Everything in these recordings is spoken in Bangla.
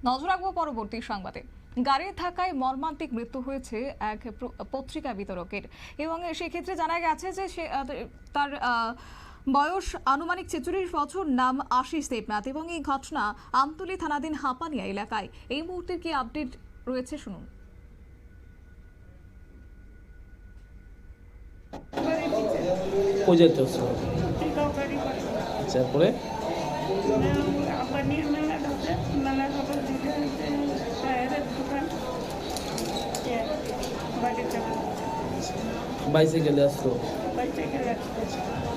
নজর রাখবো পরবর্তী সংবাদে। গাড়ির ধাক্কায় মর্মান্তিক মৃত্যু হয়েছে এক পত্রিকা বিতরকের, এবং সেক্ষেত্রে জানা গেছে যে তার বয়স আনুমানিক ৪৬ বছর, নাম আশিস দেবনাথ, এবং এই ঘটনা আমতলী থানাধীন হাপানিয়া এলাকায়। এই মুহূর্তে কি আপডেট রয়েছে শুনুন। তারপরে বাইসাইকেলে আসতো,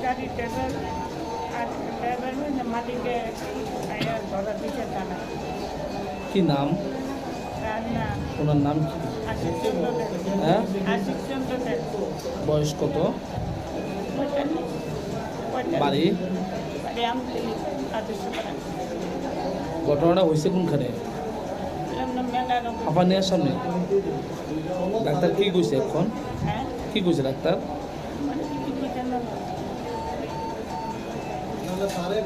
গাড়ির ড্রাইভার আর ড্রাইভার মালিকে ধরা দিচ্ছে টানা। কি নাম? ওনার নাম কি? আশিস চন্দ্র দেব। হ্যাঁ, আশিস চন্দ্র দেব। বয়স কত? বাড়ি? বাড়ি আমতলী আদর্শপাড়া। ঘটনাটা হয়েছে কোনখানে? হাপানিয়ার সামনে। ডাক্তার কি কইছে এখন? হ্যাঁ, কি কইছে ডাক্তার?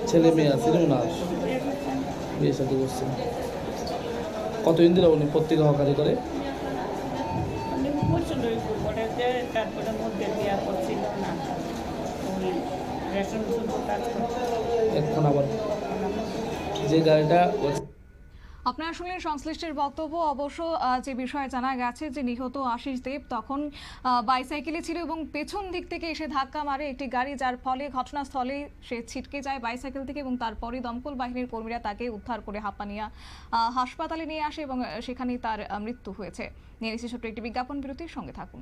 ছেলে মেয়ে আছে না? বিয়ে সাথে করছে। কতদিন ধরে উনি পত্রিকা হকারি করে? তারপরে মধ্যে দেওয়া করছিল না, রেশন কাজ করছে। এখন আবার যে গাড়িটা আপনারা শুনলেন সংশ্লিষ্টের বক্তব্য। অবশ্য যে বিষয়ে জানা গেছে যে নিহত আশিস দেব তখন বাইসাইকেলে ছিল এবং পেছন দিক থেকে এসে ধাক্কা মারে একটি গাড়ি, যার ফলে ঘটনাস্থলে সে ছিটকে যায় বাইসাইকেল থেকে, এবং তারপরে দমকল বাহিনীর কর্মীরা তাকে উদ্ধার করে হাপানিয়া হাসপাতালে নিয়ে আসে এবং সেখানেই তার মৃত্যু হয়েছে। নিয়ে নিচ্ছে ছোট্ট একটি বিজ্ঞাপন বিরতির সঙ্গে থাকুন।